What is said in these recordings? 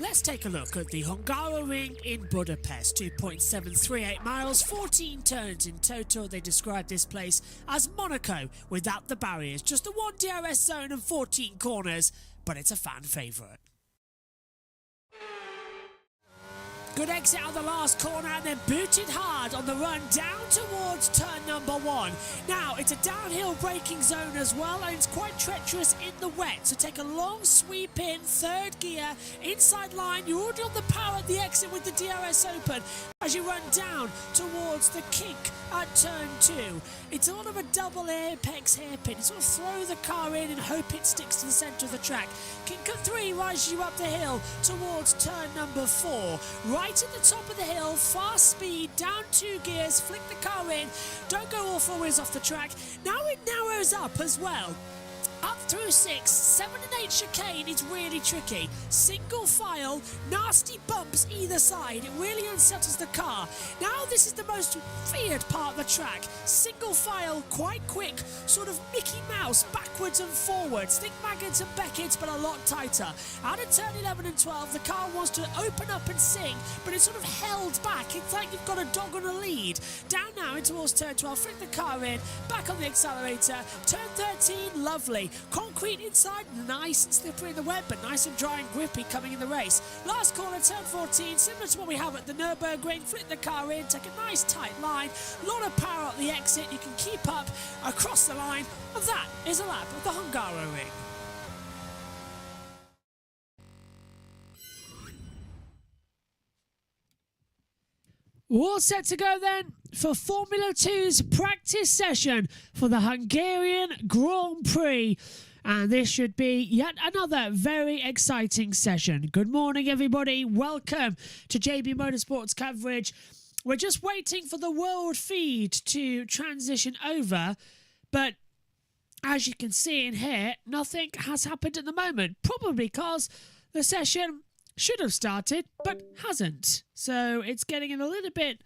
Let's take a look at the Hungaroring in Budapest. 2.738 miles, 14 turns in total. They describe this place as Monaco without the barriers. Just the one DRS zone and 14 corners, but it's a fan favourite. Good exit on the last corner and then booted hard on the run down towards turn number 1. Now, it's a downhill braking zone as well, and it's quite treacherous in the wet. So take a long sweep in, third gear, inside line. You're already on the power at the exit with the DRS open as you run down towards the kink at turn 2. It's sort of a double apex hairpin. You sort of throw the car in and hope it sticks to the centre of the track. Kink at 3 rises you up the hill towards turn number 4. Right at the top of the hill, fast speed, down 2 gears, flick the car in, don't go all 4 wheels off the track. Now it narrows up as well. Up through 6, 7 and 8 chicane is really tricky. Single file, nasty bumps either side. It really unsettles the car. Now this is the most feared part of the track. Single file, quite quick, sort of Mickey Mouse, backwards and forwards. Think Maggotts and Beckett's, but a lot tighter. Out of turn 11 and 12, the car wants to open up and sing, but it's sort of held back. It's like you've got a dog on a lead. Down now in towards turn 12, flick the car in, back on the accelerator. Turn 13, lovely. Concrete inside, nice and slippery in the wet, but nice and dry and grippy coming in the race. Last corner, turn 14, similar to what we have at the Nürburgring. Flip the car in, take a nice tight line, a lot of power at the exit. You can keep up across the line, and that is a lap of the Hungaroring. All set to go then for Formula 2's practice session for the Hungarian Grand Prix. And this should be yet another very exciting session. Good morning, everybody. Welcome to JB Motorsports coverage. We're just waiting for the world feed to transition over. But as you can see in here, nothing has happened at the moment. Probably because the session should have started, but hasn't. So it's getting in a little bit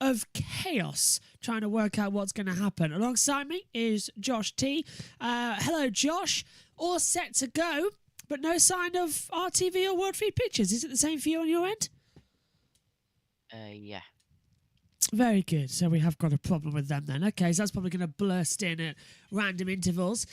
of chaos trying to work out what's going to happen. Alongside me is Josh T. Hello, Josh. All set to go, but no sign of RTV or World Feed pictures. Is it the same for you on your end? Yeah. Very good. So we have got a problem with them then. Okay, so that's probably going to burst in at random intervals.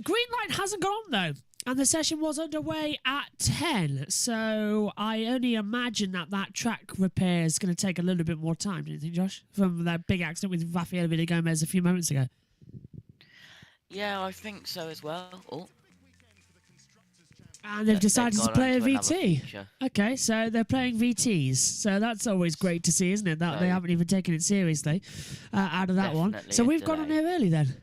Green light hasn't gone on, though. And the session was underway at 10, so I only imagine that track repair is going to take a little bit more time, do you think, Josh? From that big accident with Rafael Villa-Gomez a few moments ago. Yeah, I think so as well. Oh. And they've decided to play a VT. Okay, so they're playing VTs, so that's always great to see, isn't it? That they haven't even taken it seriously out of that one. So we've got on there early then.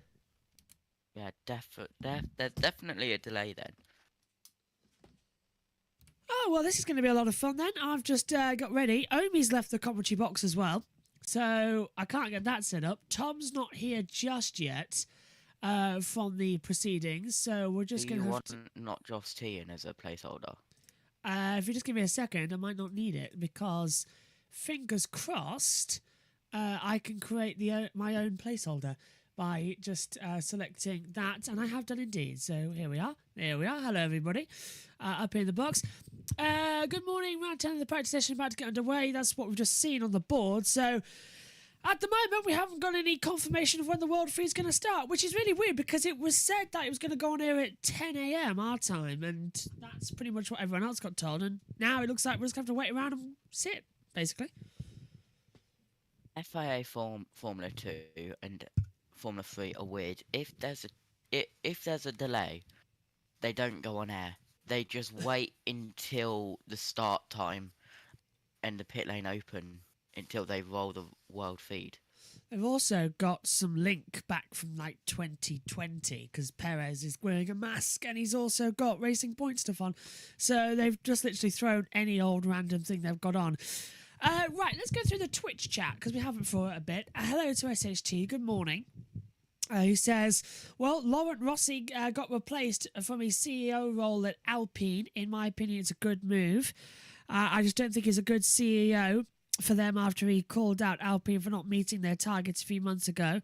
Yeah, there's definitely a delay then. Oh, well, this is going to be a lot of fun then. I've just got ready. Omi's left the commentary box as well, so I can't get that set up. Tom's not here just yet from the proceedings, so we're just going to have to... not Josh T in as a placeholder? If you just give me a second, I might not need it, because fingers crossed, I can create my own placeholder by just selecting that, and I have done indeed. So here we are. Hello, everybody. Up in the box. Good morning. Round 10 of the practice session about to get underway. That's what we've just seen on the board. So at the moment, we haven't got any confirmation of when the World Feed is going to start, which is really weird because it was said that it was going to go on air at 10 a.m. our time, and that's pretty much what everyone else got told. And now it looks like we're just going to have to wait around and sit, basically. FIA Formula 2 and Formula 3 are weird. If there's a delay, they don't go on air. They just wait until the start time and the pit lane open until they roll the world feed. They've also got some link back from like 2020 because Perez is wearing a mask and he's also got Racing Point stuff on. So they've just literally thrown any old random thing they've got on. Right, let's go through the Twitch chat because we haven't for a bit. Hello to SHT, good morning. He says, well, Laurent Rossi got replaced from his CEO role at Alpine. In my opinion, it's a good move. I just don't think he's a good CEO for them after he called out Alpine for not meeting their targets a few months ago.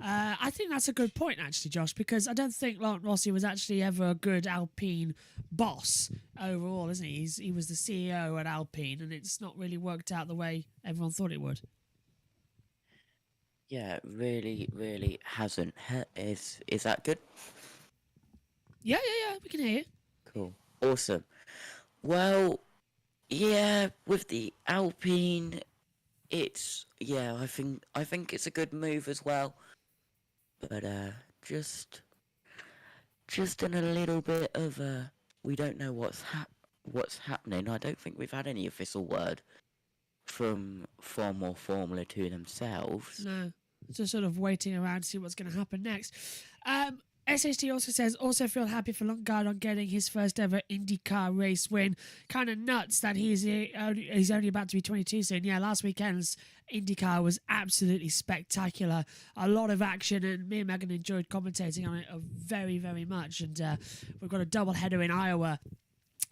I think that's a good point, actually, Josh, because I don't think Laurent Rossi was actually ever a good Alpine boss overall, isn't he? He was the CEO at Alpine, and it's not really worked out the way everyone thought it would. Yeah, it really hasn't. Is that good? Yeah, we can hear you. Cool. Awesome. Well, yeah, with the Alpine, I think it's a good move as well. But just in a little bit of we don't know what's happening. I don't think we've had any official word from Formula 2 themselves. No, just sort of waiting around to see what's going to happen next. SHT also says, also feel happy for Lundgaard on getting his first ever IndyCar race win. Kind of nuts that he's only about to be 22 soon. Yeah, last weekend's IndyCar was absolutely spectacular. A lot of action, and me and Megan enjoyed commentating on it very, very much. And we've got a double header in Iowa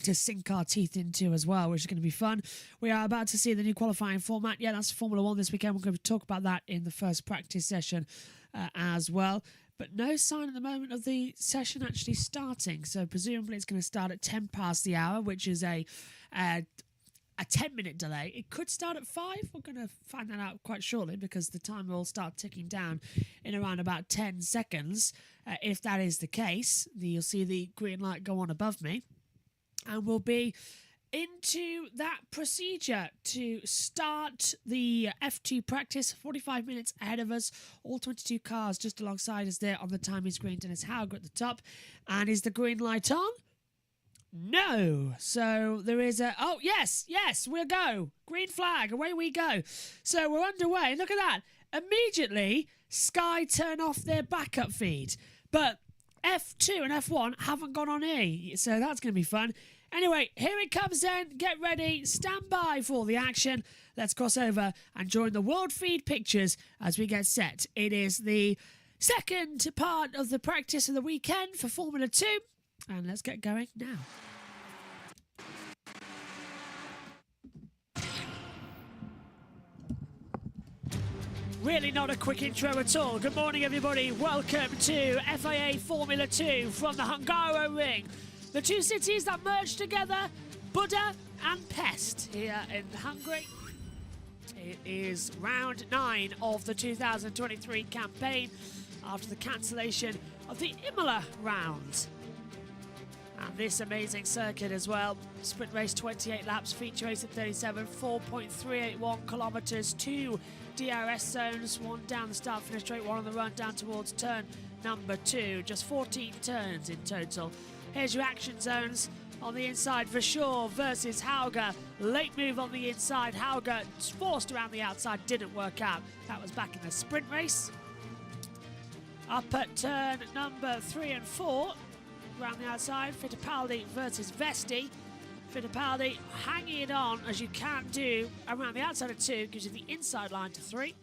to sink our teeth into as well, which is going to be fun. We are about to see the new qualifying format. Yeah, that's Formula 1 this weekend. We're going to talk about that in the first practice session as well. But no sign at the moment of the session actually starting. So presumably it's going to start at 10 past the hour, which is a 10-minute delay. It could start at 5. We're going to find that out quite shortly because the timer will start ticking down in around about 10 seconds. If that is the case, you'll see the green light go on above me. And we'll be into that procedure to start the F2 practice 45 minutes ahead of us. All 22 cars just alongside us there on the timing screen. Dennis Hauger at the top. And is the green light on? No. So there is a... Oh, yes, we'll go. Green flag, away we go. So we're underway. Look at that. Immediately, Sky turn off their backup feed. But F2 and F1 haven't gone on E. So that's going to be fun. Anyway, here it comes then. Get ready. Stand by for the action. Let's cross over and join the world feed pictures as we get set. It is the second part of the practice of the weekend for Formula 2. And let's get going now. Really not a quick intro at all. Good morning, everybody. Welcome to FIA Formula 2 from the Hungaro Ring. The two cities that merge together, Buda and Pest, here in Hungary. It is round 9 of the 2023 campaign after the cancellation of the Imola round. And this amazing circuit as well. Sprint race 28 laps, feature race at 37, 4.381 kilometres, 2 DRS zones, 1 down the start finish straight, 1 on the run down towards turn number 2. Just 14 turns in total. Here's your action zones. On the inside, Verschoor versus Hauger. Late move on the inside. Hauger forced around the outside, didn't work out. That was back in the sprint race. Up at turn number 3 and 4. Around the outside, Fittipaldi versus Vesti. Fittipaldi hanging it on as you can do around the outside of 2, gives you the inside line to 3.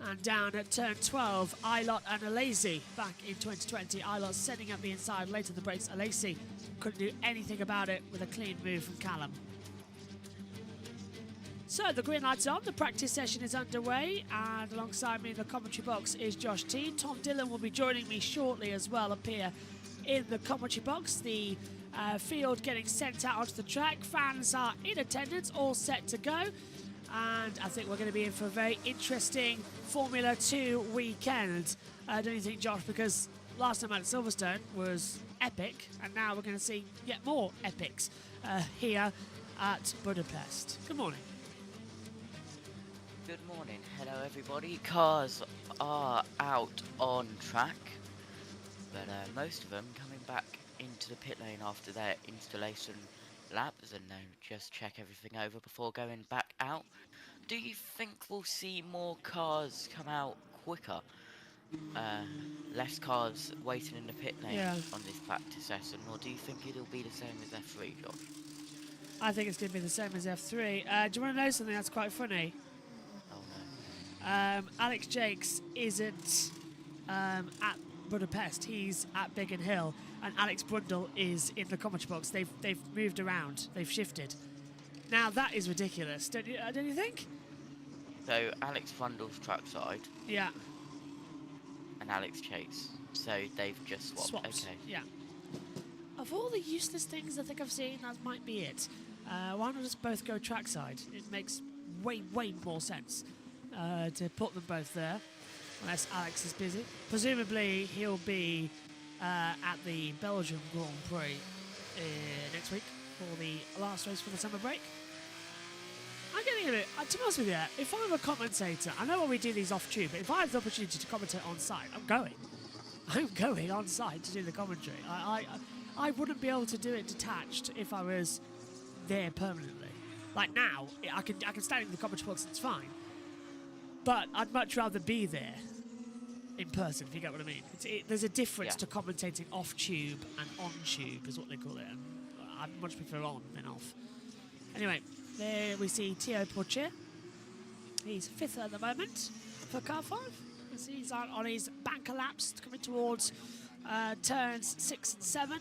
And down at turn 12, Ilott and Alesi back in 2020. Ilott setting up the inside, later the brakes. Alesi couldn't do anything about it with a clean move from Callum. So the green light's on, the practice session is underway, and alongside me in the commentary box is Josh T. Tom Dillon will be joining me shortly as well up here in the commentary box. The field getting sent out onto the track. Fans are in attendance, all set to go. And I think we're going to be in for a very interesting Formula 2 weekend. Don't you think, Josh? Because last time at Silverstone was epic, and now we're going to see yet more epics here at Budapest. Good morning. Good morning. Hello, everybody. Cars are out on track, but most of them coming back into the pit lane after their installation laps, and just check everything over before going back out. Do you think we'll see more cars come out quicker? Less cars waiting in the pit lane on this practice session, or do you think it'll be the same as F3, Josh? I think it's going to be the same as F3. Do you want to know something that's quite funny? Oh Alex Jakes isn't at Budapest. He's at Biggin Hill, and Alex Brundle is in the commentary box. They've moved around. They've shifted. Now that is ridiculous, don't you think? So Alex Brundle's trackside Yeah. and Alex Chase. So they've just swapped. Okay. Yeah. Of all the useless things I think I've seen, that might be it. Why not just both go trackside? It makes way more sense to put them both there, unless Alex is busy. Presumably he'll be at the Belgium Grand Prix next week for the last race for the summer break. I'm getting a bit, to be honest with you, if I'm a commentator, I know when we do these off tube, but if I have the opportunity to commentate on site, I'm going on site to do the commentary. I wouldn't be able to do it detached if I was there permanently. Like now, I can stand in the commentary box and it's fine. But I'd much rather be there in person, if you get what I mean. There's a difference to commentating off tube and on tube, is what they call it. And I much prefer on than off. Anyway, there we see Theo Porcher. He's 5th at the moment for car 5. He's on his bank collapse, coming towards turns 6 and 7.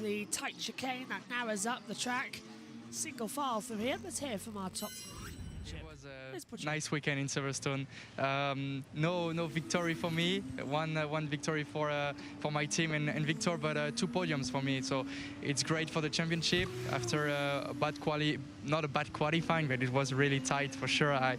The tight chicane that narrows up the track. Single file from here. Let's hear from our top. It was a nice weekend in Silverstone. No victory for me. One victory for my team and Victor, but 2 podiums for me. So it's great for the championship. After not a bad qualifying, but it was really tight for sure. I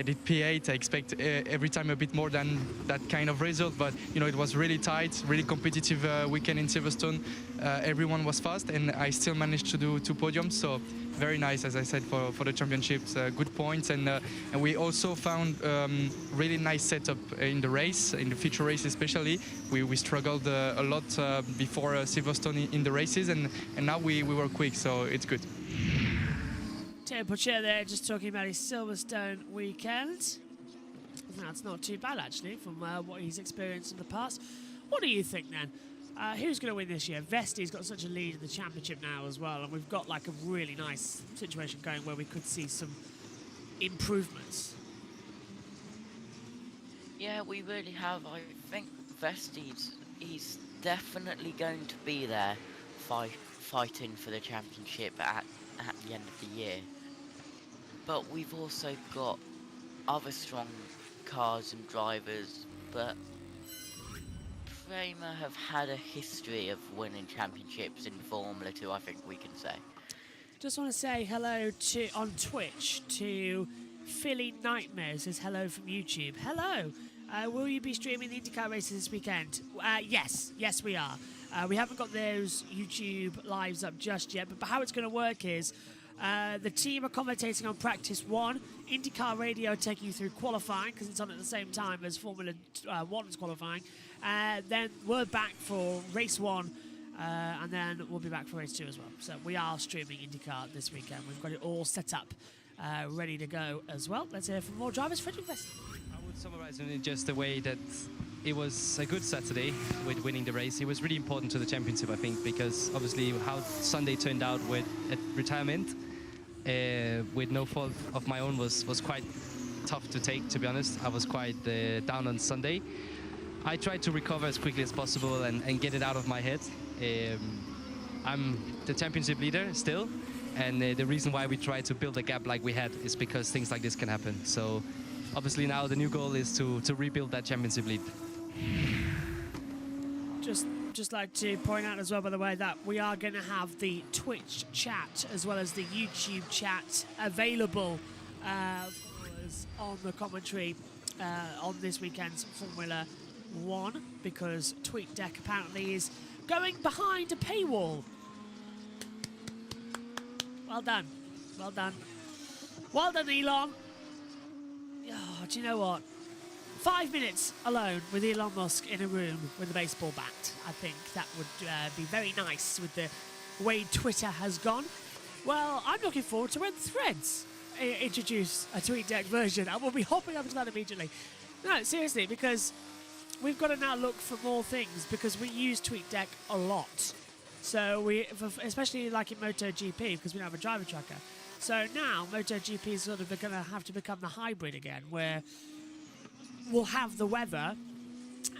did P8. I expect every time a bit more than that kind of result, but you know it was really tight, really competitive weekend in Silverstone. Everyone was fast, and I still managed to do 2 podiums. So very nice, as I said, for the championships. Good points, and we also found really nice setup in the race, in the feature race especially. We struggled a lot before Silverstone in the races, and now we were quick, so it's good. Theo Porcher there, just talking about his Silverstone weekend. That's not too bad actually, from what he's experienced in the past. What do you think then? Who's going to win this year? Vesti's got such a lead in the championship now as well, and we've got like a really nice situation going where we could see some improvements. Yeah, we really have. I think he's definitely going to be there fighting for the championship at the end of the year. But we've also got other strong cars and drivers, but Prema have had a history of winning championships in Formula 2, I think we can say. Just want to say hello on Twitch to Philly Nightmare. Says hello from YouTube. Hello. Will you be streaming the IndyCar races this weekend? Yes we are. We haven't got those YouTube lives up just yet, but how it's going to work is the team are commentating on practice 1. IndyCar Radio taking you through qualifying because it's on at the same time as Formula 1's qualifying. Then we're back for race 1, and then we'll be back for race 2 as well. So we are streaming IndyCar this weekend. We've got it all set up, ready to go as well. Let's hear from more drivers. Frederick Vesti. I would summarize it in just the way that it was a good Saturday with winning the race. It was really important to the championship, I think, because obviously how Sunday turned out with a retirement with no fault of my own was quite tough to take, to be honest. I was quite down on Sunday. I tried to recover as quickly as possible and get it out of my head. I'm the championship leader still, and the reason why we try to build a gap like we had is because things like this can happen. So obviously now the new goal is to rebuild that championship lead. Just like to point out as well, by the way, that we are going to have the Twitch chat as well as the YouTube chat available for us on the commentary on this weekend's Formula 1, because TweetDeck apparently is going behind a paywall. Well done. Well done. Well done, Elon. Oh, do you know what? 5 minutes alone with Elon Musk in a room with a baseball bat. I think that would be very nice with the way Twitter has gone. Well, I'm looking forward to when Threads introduce a TweetDeck version. I will be hopping up to that immediately. No, seriously, because we've got to now look for more things, because we use TweetDeck a lot. So especially like in MotoGP, because we don't have a driver tracker, So now MotoGP is sort of going to have to become the hybrid again, where we'll have the weather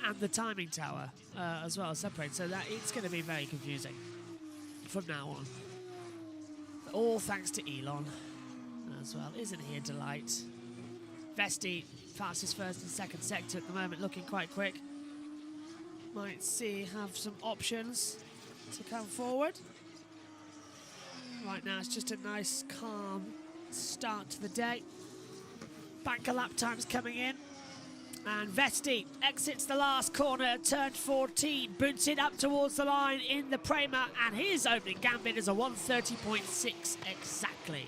and the timing tower as well separate. So that it's going to be very confusing from now on. All thanks to Elon as well. Isn't he a delight? Vesti fastest first and second sector at the moment, looking quite quick. Might have some options to come forward. Right now it's just a nice calm start to the day. Bank of lap times coming in. And Vesti exits the last corner at turn 14, boots it up towards the line in the Prema, and his opening gambit is a 1:30.6 exactly.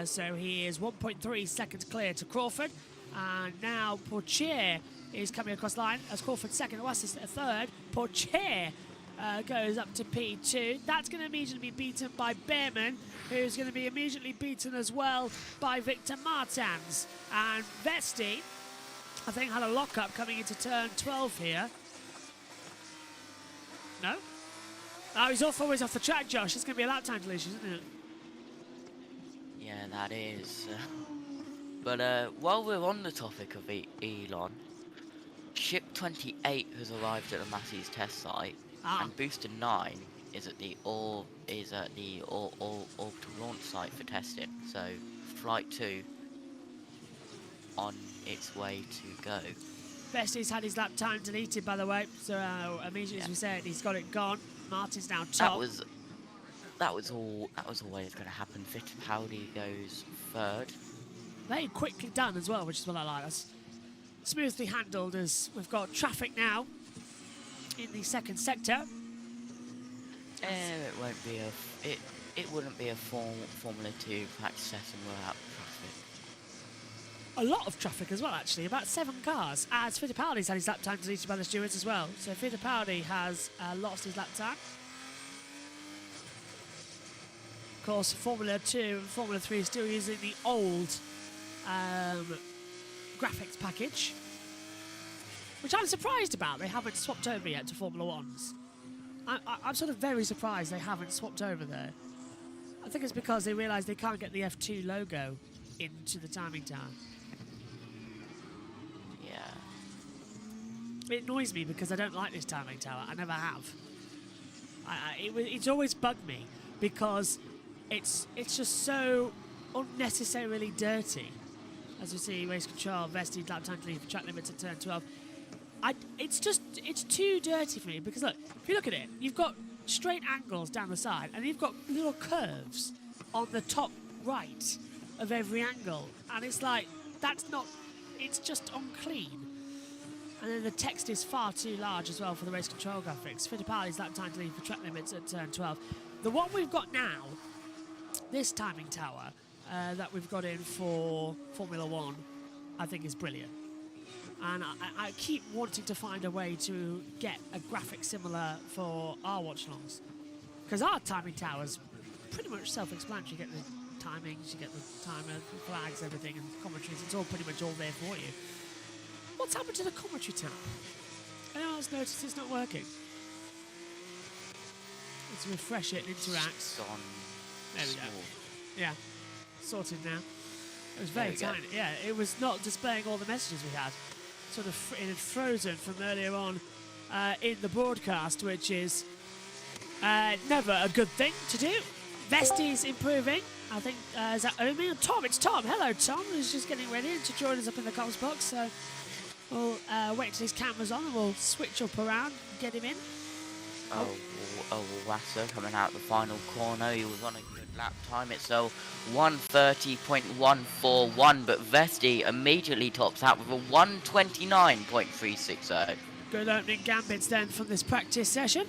So he is 1.3 seconds clear to Crawford. And now Pourchaire is coming across the line as Crawford second, Oasis third. Pourchaire goes up to P2. That's going to immediately be beaten by Behrman, who's going to be immediately beaten as well by Victor Martins. And Vesti, I think, had a lock-up coming into turn 12 here. No? Oh, he's always off the track, Josh. It's going to be a lap time deletion, isn't it? Yeah, that is. But while we're on the topic of Elon, Ship 28 has arrived at the Massey's test site, and Booster 9 is at the orbital launch site for testing. So Flight 2 on its way to go. Vesti's had his lap time deleted, by the way. So immediately as we said, he's got it gone. Martin's now top. That was always going to happen. Fittipaldi goes third. Very quickly done as well, which is what I like. That's smoothly handled as we've got traffic now in the second sector. It won't be it wouldn't be a Formula 2 practice session without traffic. A lot of traffic as well, actually. About 7 cars. As Fittipaldi's had his lap time deleted by the stewards as well. So Fittipaldi has lost his lap time. Of course, Formula 2 and Formula 3 are still using the old graphics package, which I'm surprised about. They haven't swapped over yet to Formula 1s. I'm sort of very surprised they haven't swapped over there. I think it's because they realise they can't get the F2 logo into the timing tower. Yeah. It annoys me because I don't like this timing tower. I never have. It's always bugged me because it's just so unnecessarily dirty. As we see, race control, Vesti, lap time to leave for track limits at turn 12. It's too dirty for me because look, if you look at it, you've got straight angles down the side and you've got little curves on the top right of every angle, and it's like, it's just unclean. And then the text is far too large as well for the race control graphics. Fittipaldi's lap time to leave for track limits at turn 12. The one we've got now, this timing tower that we've got in for Formula 1, I think is brilliant. And I keep wanting to find a way to get a graphic similar for our watch-alongs. Because our timing tower's pretty much self-explanatory. You get the timings, you get the timer, the flags, everything, and commentaries. It's all pretty much all there for you. What's happened to the commentary tab? Anyone else noticed it's not working? Let's refresh it and interact. It's on There we go. small. Yeah, sorted now. It was very There we go. tiny. Yeah, it was not displaying all the messages we had. Sort of it had frozen from earlier on in the broadcast, which is never a good thing to do. Vesti's improving. I think, is that Omi? Tom, it's Tom. Hello, Tom, who's just getting ready to join us up in the comms box. So we'll wait till his camera's on and we'll switch up around and get him in. Wasser coming out the final corner. He was on a good lap time. It's a 1:30.141, but Vesti immediately tops out with a 1:29.360. Good opening gambits then from this practice session.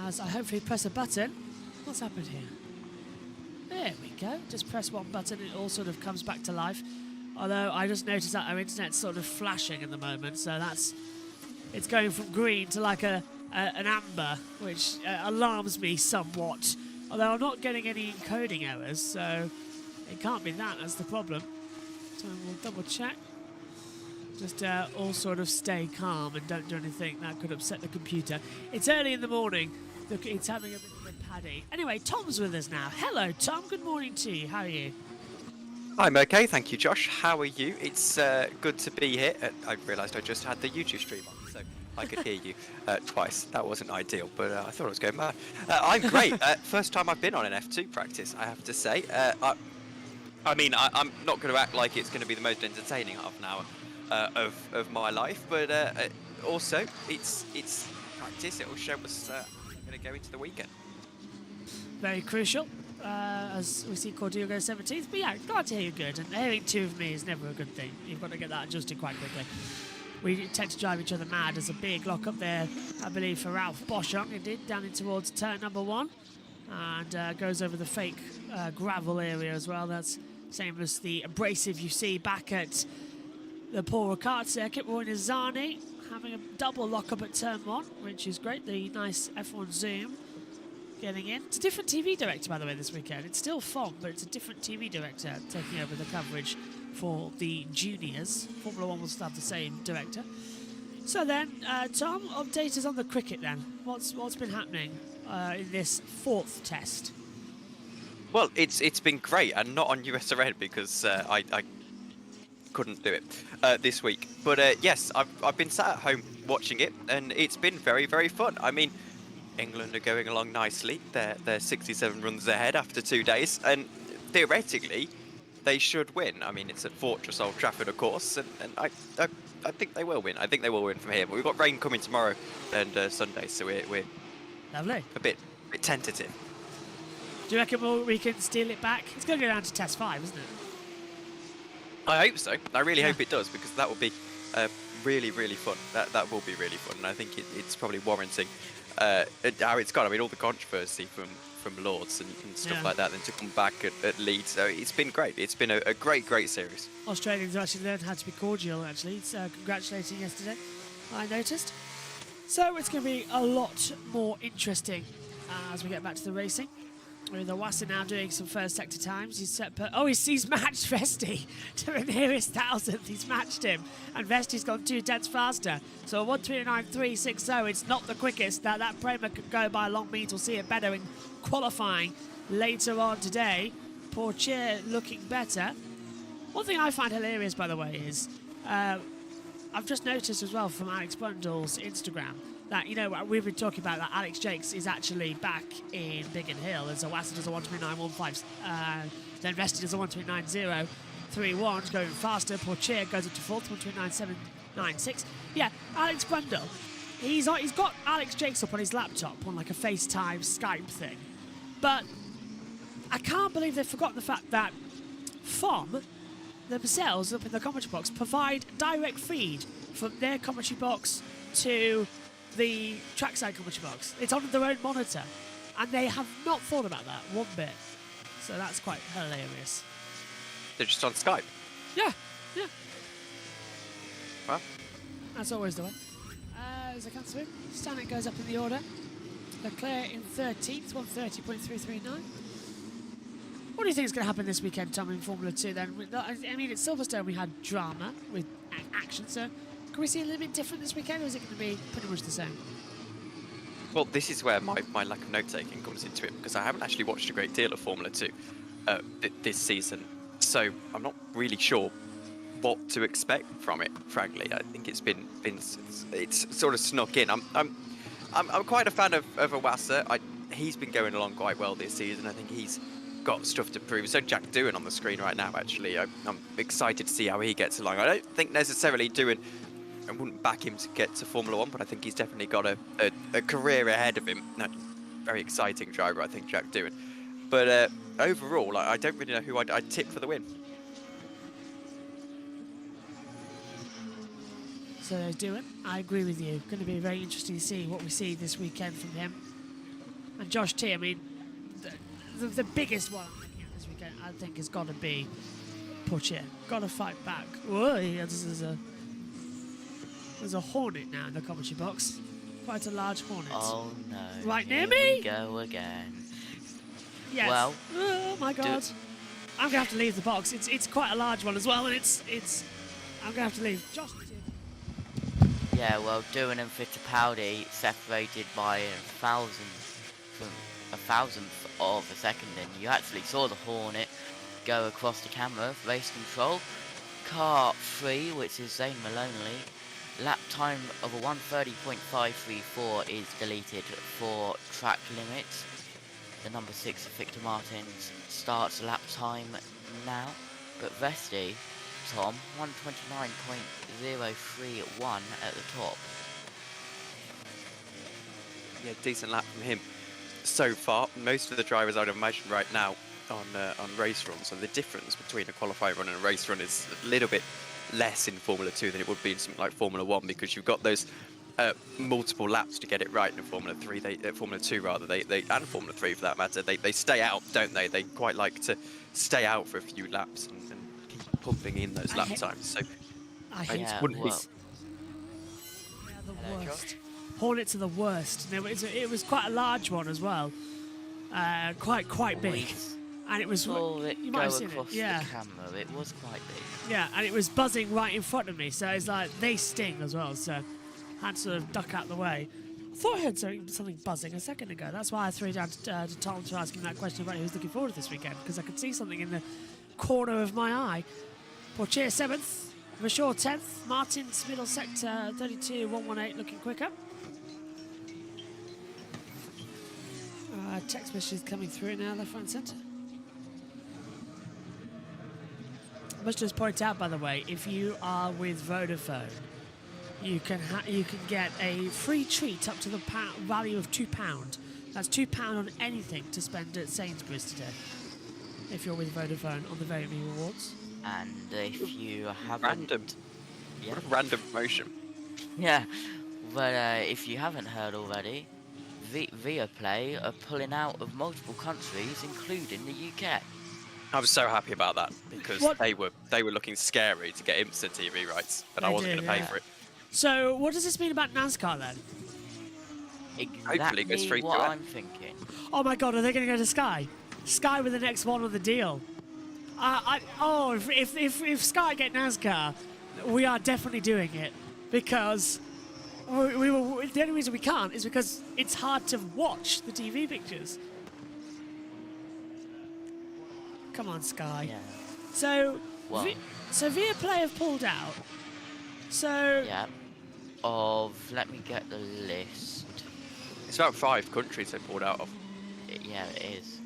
As I hopefully press a button. What's happened here? There we go. Just press one button, it all sort of comes back to life. Although I just noticed that our internet's sort of flashing at the moment, so it's going from green to like an amber, which alarms me somewhat. Although I'm not getting any encoding errors, so it can't be that's the problem. So we'll double check. Just all sort of stay calm and don't do anything that could upset the computer. It's early in the morning. Look, it's having a bit of a Paddy. Anyway, Tom's with us now. Hello, Tom. Good morning to you. How are you? I'm okay, thank you, Josh. How are you? It's good to be here. I realised I just had the YouTube stream on, so I could hear you twice. That wasn't ideal, but I thought I was going mad. I'm great. First time I've been on an F2 practice, I have to say. I'm not going to act like it's going to be the most entertaining half an hour of my life, but also it's practice. It will show us going to go into the weekend. Very crucial, as we see Cordelia go 17th. But yeah, glad to hear you're good. And hearing two of me is never a good thing. You've got to get that adjusted quite quickly. We tend to drive each other mad. There's a big lock up there, I believe, for Ralph Boschung. It did, down in towards turn number 1. And goes over the fake gravel area as well. That's same as the abrasive you see back at the Paul Ricard circuit. We're in Zani having a double lock up at turn 1, which is great. The nice F1 zoom getting in. It's a different TV director, by the way, this weekend. It's still FOM, but it's a different TV director taking over the coverage for the juniors. Formula 1 will still have the same director. So then, Tom, update us on the cricket then. What's been happening in this 4th test? Well, it's been great, and not on USRN because I couldn't do it this week. But yes, I've been sat at home watching it, and it's been very, very fun. I mean, England are going along nicely. They're 67 runs ahead after 2 days, and theoretically, they should win. I mean, it's at Fortress Old Trafford, of course, and I think they will win. I think they will win from here. But we've got rain coming tomorrow and Sunday, so we're Lovely. a bit tentative. Do you reckon we can steal it back? It's going to go down to test 5, isn't it? I hope so. I really hope it does, because that will be really, really fun. That will be really fun, and I think it's probably warranting how it's gone. I mean, all the controversy from Lords and stuff like that, then to come back at Leeds. So it's been great. It's been a great series. Australians have actually learned how to be cordial, actually. It's congratulating yesterday, I noticed. So it's going to be a lot more interesting as we get back to the racing. With Iwasa now doing some first sector times. He's matched Vesti to the nearest thousandth. He's matched him, and Vesti's gone 2 tenths faster. So 1:29.360. It's not the quickest. That Prema could go by long means. We'll see it better in qualifying later on today. Pourchaire looking better. One thing I find hilarious, by the way, is I've just noticed as well from Alex Bundle's Instagram that, you know, we've been talking about that Alex Jakes is actually back in Biggin Hill as Iwasa does a 1:29.15. Then Vesti does a 1:29.031, going faster. Pourchaire goes up to 4th, 1:29.796. Yeah, Alex Bundle, he's got Alex Jakes up on his laptop on like a FaceTime Skype thing. But I can't believe they've forgotten the fact that FOM themselves up in the commentary box provide direct feed from their commentary box to the trackside commentary box. It's on their own monitor, and they have not thought about that one bit. So that's quite hilarious. They're just on Skype. Yeah. Well, that's always the way. As I come through, Stanek goes up in the order. Leclerc in 13th, 1:30.339. What do you think is going to happen this weekend, Tom, in Formula 2 then? I mean, at Silverstone we had drama with action, so can we see a little bit different this weekend, or is it going to be pretty much the same? well, this is where my lack of note-taking comes into it, because I haven't actually watched a great deal of Formula 2 this season, so I'm not really sure what to expect from it, frankly. I think it's sort of snuck in. I'm quite a fan of Iwasa. He's been going along quite well this season. I think he's got stuff to prove. So Jack Doohan on the screen right now, actually. I'm excited to see how he gets along. I don't think necessarily Doohan, I wouldn't back him to get to Formula 1, but I think he's definitely got a career ahead of him. No, very exciting driver, I think, Jack Doohan. But overall, I don't really know who I'd tip for the win. So there's Doohan. I agree with you. Going to be very interesting to see what we see this weekend from him. And Josh T, I mean, the biggest one this weekend, I think, has got to be Pourchaire. Got to fight back. Whoa, there's a Hornet now in the commentary box. Quite a large Hornet. Oh no. Right near Here me? we go again. Yes. Well, oh my God. I'm gonna have to leave the box. It's quite a large one as well, and it's. I'm gonna have to leave. Josh. Yeah, well, Doohan and Fittipaldi separated by 1,000 from a thousandth of a second in. You actually saw the Hornet go across the camera, race control. Car 3, which is Zane Maloney, lap time of a 1:30.534 is deleted for track limits. The number 6 of Victor Martins starts lap time now, but Vesti, Tom, 1:29.031 at the top. Yeah, decent lap from him so far. Most of the drivers, I'd imagine, right now on race runs, so the difference between a qualifying run and a race run is a little bit less in Formula 2 than it would be in something like Formula 1, because you've got those multiple laps to get it right in Formula 3. Formula 2 rather, and Formula 3 for that matter, they stay out, don't they? They quite like to stay out for a few laps and keep pumping in those lap times. So I hate Yeah, wouldn't be- well, They're the Hello, worst. Josh. Hornets are the worst. It was quite a large one as well. Quite big. And it was, saw it you go might have seen across it, yeah. the camera. It was quite big. Yeah, and it was buzzing right in front of me, so it's like, they sting as well, so I had to sort of duck out the way. I thought I heard something buzzing a second ago. That's why I threw down to Tom to ask him that question about who's looking forward to this weekend, because I could see something in the corner of my eye. Portier 7th, Vachor 10th, Martins middle sector 32, 118 looking quicker. Text messages coming through now, left, right, and centre. I must just point out, by the way, if you are with Vodafone, you can get a free treat up to the value of £2. That's £2 on anything to spend at Sainsbury's today, if you're with Vodafone on the Very Me Rewards. And if you haven't... Random. Yeah. What a random promotion. Yeah, but if you haven't heard already, Viaplay are pulling out of multiple countries, including the UK. I was so happy about that, because What? they were looking scary to get instant TV rights, and I They wasn't did, going to pay yeah. for it. So, what does this mean about NASCAR then? Exactly it goes straight to what it. I'm thinking. Oh my God, are they going to go to Sky? Sky with the next one on the deal. If Sky get NASCAR, we are definitely doing it, because the only reason we can't is because it's hard to watch the TV pictures. Come on, Sky. Yeah. So, Well. so Viaplay have pulled out. So, Yeah. Let me get the list. It's about 5 countries they pulled out of. Yeah, it is.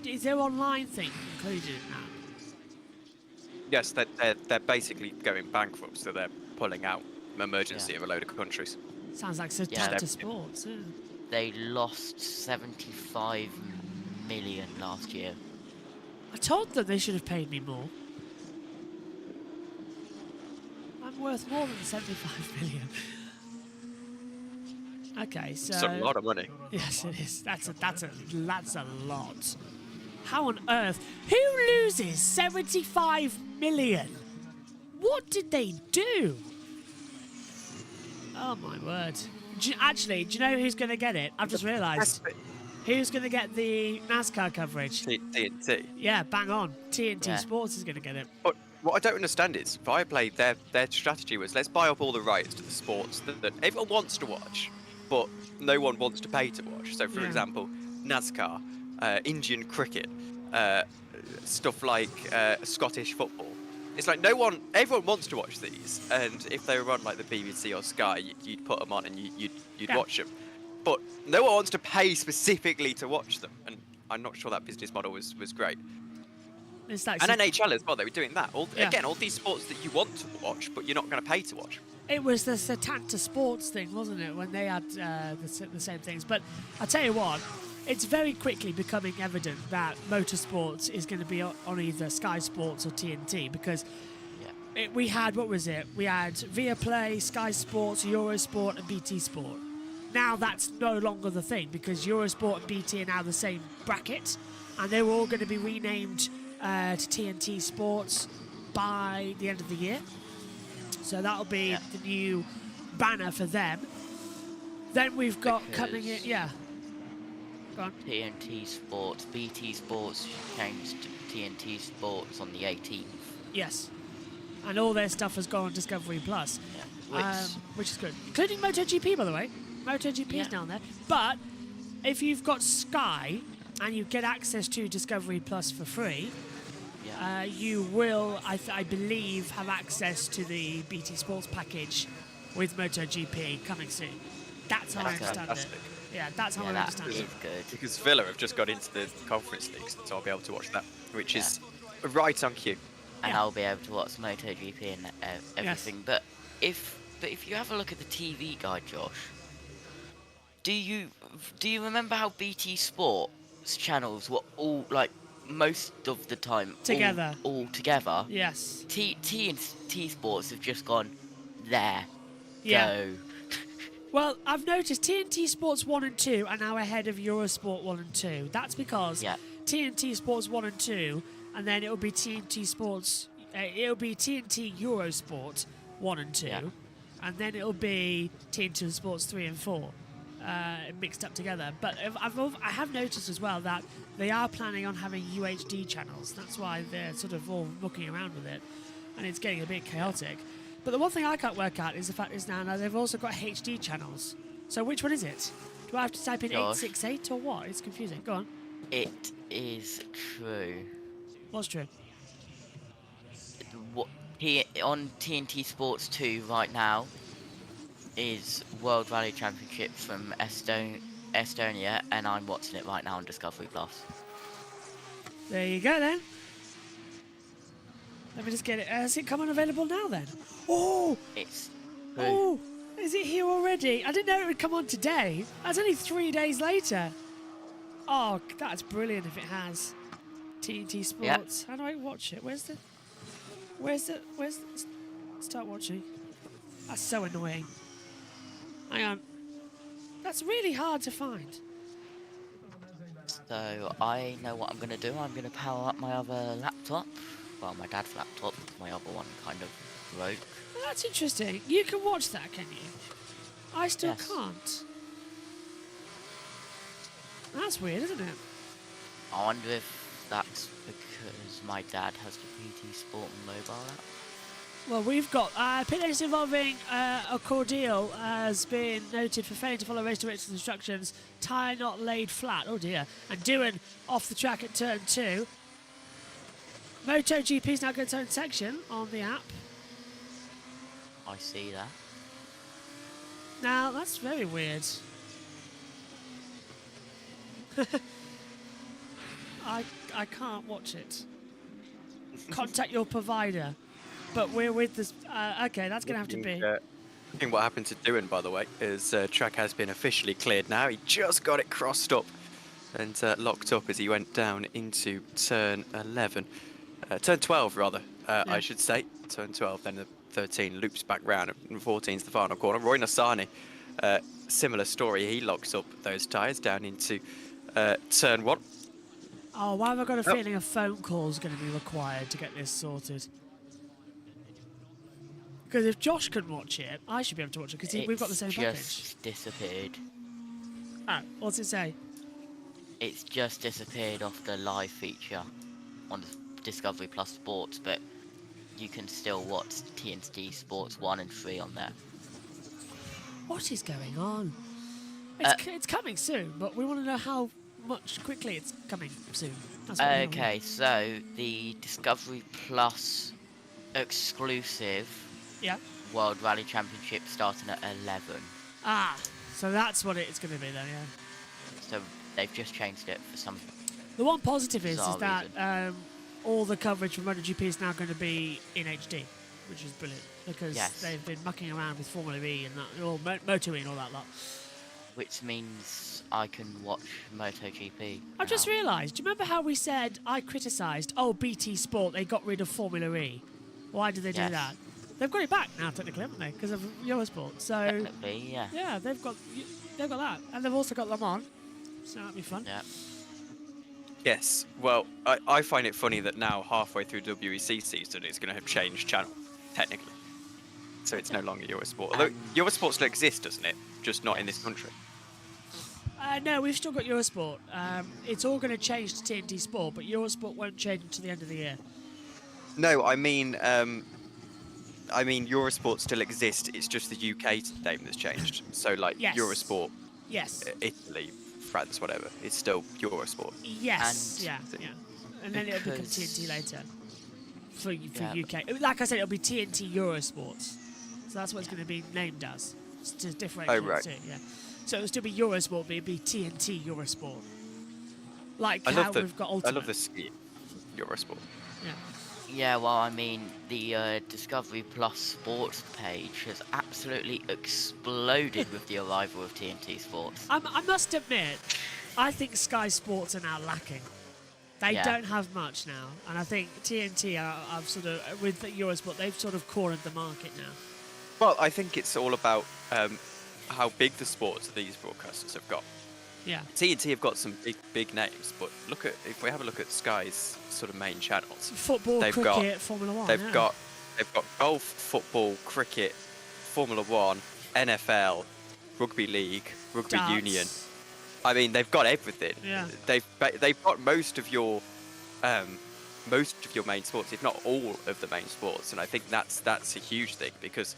is their online thing included in that? Yes, they're basically going bankrupt, so they're pulling out emergency of a load of countries. Sounds like Satanta Yeah. Sports. Yeah. They lost 75 million last year. I told them they should have paid me more. I'm worth more than 75 million. Okay, so It's a lot of money. yes, it is. That's a lot. How on earth? Who loses 75 million? What did they do? Oh my word! Actually, do you know who's going to get it? I've just realised. Who's going to get the NASCAR coverage? TNT. Yeah, bang on. TNT Yeah. Sports is going to get it. But what I don't understand is Viaplay, their strategy was, let's buy up all the rights to the sports that everyone wants to watch, but no one wants to pay to watch. So, for Yeah. example, NASCAR, Indian cricket, stuff like Scottish football. It's like everyone wants to watch these, and if they were on like the BBC or Sky, you'd put them on and you'd Yeah. watch them. But no one wants to pay specifically to watch them, and I'm not sure that business model was great. It's like And NHL as well, they were doing that. Yeah. Again, all these sports that you want to watch, but you're not going to pay to watch. it was the Satanta Sports thing, wasn't it, when they had the same things? But I tell you what, it's very quickly becoming evident that motorsports is going to be on either Sky Sports or TNT, because we had, what was it? We had Viaplay, Sky Sports, Eurosport, and BT Sport. Now that's no longer the thing, because Eurosport and BT are now the same bracket, and they were all going to be renamed to TNT Sports by the end of the year. So that'll be the new banner for them. Then we've got coming in, Because- Go on. TNT Sports, BT Sports changed to TNT Sports on the 18th. Yes. And all their stuff has gone on Discovery Plus, Yeah. which is good. Including MotoGP, by the way. MotoGP is Yeah. down there. But if you've got Sky and you get access to Discovery Plus for free, Yeah. you will, I believe, have access to the BT Sports package with MotoGP coming soon. That's how I That's understand fantastic. it. Yeah, that's how Yeah, I that understand is it. good. Because Villa have just got into the Conference League, so I'll be able to watch that, which is right on cue. And Yeah. I'll be able to watch MotoGP and everything. But if you have a look at the TV guide, Josh, do you remember how BT Sports channels were all like most of the time Together. all together? Yes. T Sports have just gone there. Yeah. Go. Well, I've noticed TNT Sports 1 and 2 are now ahead of Eurosport 1 and 2. That's because Yeah. TNT Sports 1 and 2, and then it'll be TNT Sports, it'll be TNT Eurosport 1 and 2, Yeah. and then it'll be TNT Sports 3 and 4, mixed up together. But I have noticed as well that they are planning on having UHD channels. That's why they're sort of all mucking around with it, and it's getting a bit chaotic. But the one thing I can't work out is the fact is now they've also got HD channels. So which one is it? Do I have to type in Josh. 868 or what? It's confusing. Go on. It is true. What's true? What on TNT Sports 2 right now is World Rally Championship from Estonia, and I'm watching it right now on Discovery Plus. There you go then. Let me just get it. Has it come on available now then? Oh! It's true. Oh! Is it here already? I didn't know it would come on today. That's only 3 days later. Oh, that's brilliant if it has. TNT Sports. How do I watch it? Where's the... Start watching. That's so annoying. Hang on. That's really hard to find. So I know what I'm gonna do. I'm gonna power up my other laptop. Well, my dad's laptop. My other one kind of broke. Well, that's interesting. You can watch that, can you? I still Yes. can't. That's weird, isn't it? I wonder if that's because my dad has the PT Sport mobile app. Well, we've got pit race involving a Cordial has been noted for failing to follow race directions instructions. Tyre not laid flat. Oh dear. And Doohan off the track at turn 2. MotoGP's now got its own section on the app. I see that. Now that's very weird. I can't watch it. Contact your provider. But we're with this. Okay, that's gonna have to be. I think what happened to Doohan, by the way, is track has been officially cleared now. He just got it crossed up and locked up as he went down into turn 11. Turn 12, rather, I should say. Turn 12, then the 13 loops back round, and 14 is the final corner. Roy Nassani, similar story. He locks up those tyres down into turn 1. Oh, why have I got a feeling a phone call is going to be required to get this sorted? Because if Josh can watch it, I should be able to watch it because we've got the same It's package. just disappeared. Oh, what's it say? It's just disappeared off the live feature on the Discovery Plus Sports, but you can still watch TNT Sports 1 and 3 on there. What is going on? It's coming soon, but we want to know how much quickly it's coming soon. That's what we want. Okay, so the Discovery Plus exclusive Yeah. World Rally Championship starting at 11. Ah, so that's what it's going to be then, yeah. So they've just changed it for some. The one positive is Bizarre that all the coverage from MotoGP is now going to be in HD, which is brilliant because Yes. they've been mucking around with Formula E and that, or Moto E and all that lot. Which means I can watch MotoGP. I just now. realised, do you remember how we said I criticised, BT Sport, they got rid of Formula E? Why did they do Yes. that? They've got it back now, technically, haven't they? Because of Eurosport. So, Technically, yeah. yeah, they've got that. And they've also got Le Mans, so that'll be fun. Yeah. Yes, well, I find it funny that now, halfway through WEC season, it's going to have changed channel, technically. So it's no longer Eurosport. Although Eurosport still exists, doesn't it? Just not in this country. No, we've still got Eurosport. It's all going to change to TNT Sport, but Eurosport won't change until the end of the year. No, I mean Eurosport still exists. It's just the UK name that's changed. So like Yes. Eurosport Yes. Italy, France, whatever. It's still Eurosport. Yes, And yeah. And then it'll become because- TNT later for Yeah, UK. Like I said, it'll be TNT Eurosports. So that's what it's going to be named as. It's to differentiate right. it, yeah. So it'll still be Eurosport, but it'll be TNT Eurosport. Like I how love the we've got Ultimate. I love the scheme, Eurosport. Yeah. Yeah, well, I mean, the Discovery Plus sports page has absolutely exploded with the arrival of TNT Sports. I must admit, I think Sky Sports are now lacking. They Yeah. don't have much now, and I think TNT are sort of with Eurosport. They've sort of cornered the market now. Well, I think it's all about how big the sports these broadcasters have got. Yeah. TNT have got some big names, but if we have a look at Sky's sort of main channels, Football, They've cricket, got- Formula One. they've yeah. got golf, football, cricket, Formula One, NFL, rugby league, rugby Darts. union. I mean, they've got everything. Yeah. They've got most of your main sports, if not all of the main sports, and I think that's a huge thing because,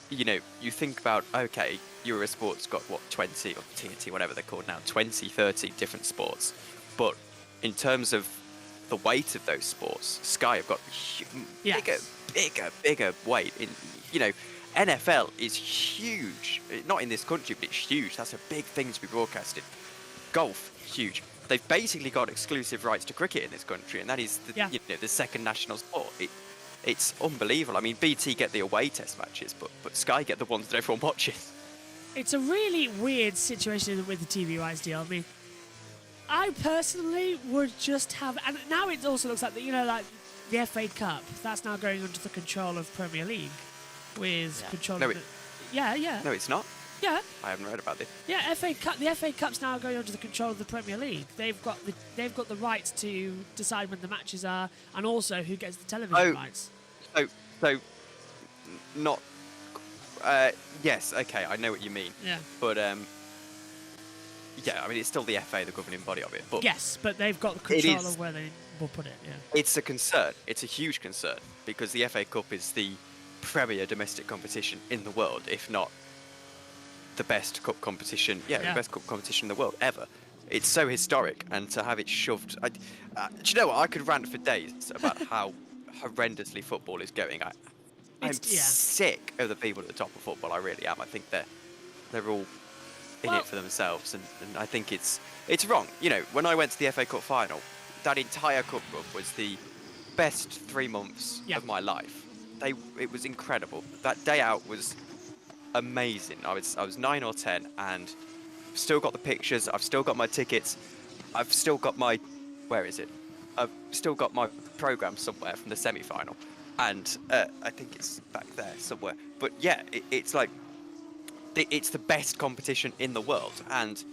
you know, you think about, okay, Eurosport's got what, 20 or TNT, whatever they're called now, 20, 30 different sports, but in terms of the weight of those sports, Sky have got Yes. bigger weight. In, you know, NFL is huge. Not in this country, but it's huge. That's a big thing to be broadcasted. Golf, huge. They've basically got exclusive rights to cricket in this country, and that is the second national sport. It's unbelievable. I mean, BT get the away test matches, but Sky get the ones that everyone watches. It's a really weird situation with the TV rights deal. I mean, I personally would just have, and now it also looks like that, you know, like the FA Cup, that's now going under the control of Premier League, with Yeah. control. No, of yeah. No, it's not. Yeah, I haven't read about this. yeah. FA Cup. The FA Cup's now going under the control of the Premier League. They've got the rights to decide when the matches are, and also who gets the television rights. So, not. Yes, okay, I know what you mean. Yeah. But yeah, I mean it's still the FA, the governing body of it. But Yes, but they've got It control is- of where they will put it. Yeah. it's a concern. It's a huge concern because the FA Cup is the premier domestic competition in the world, if not the best cup competition. Yeah, Yeah. the best cup competition in the world ever. It's so historic, and to have it shoved. Do you know what? I could rant for days about how horrendously football is going. I'm It's- yeah. sick of the people at the top of football. I really am. I think they're all in Well- it for themselves, and I think it's wrong. You know, when I went to the FA Cup final, that entire cup run was the best 3 months Yeah. of my life. It was incredible. That day out was amazing. I was 9 or 10, and still got the pictures. I've still got my tickets. I've still got my I've still got my program somewhere from the semi-final, and I think it's back there somewhere. But yeah, it's like it's the best competition in the world, and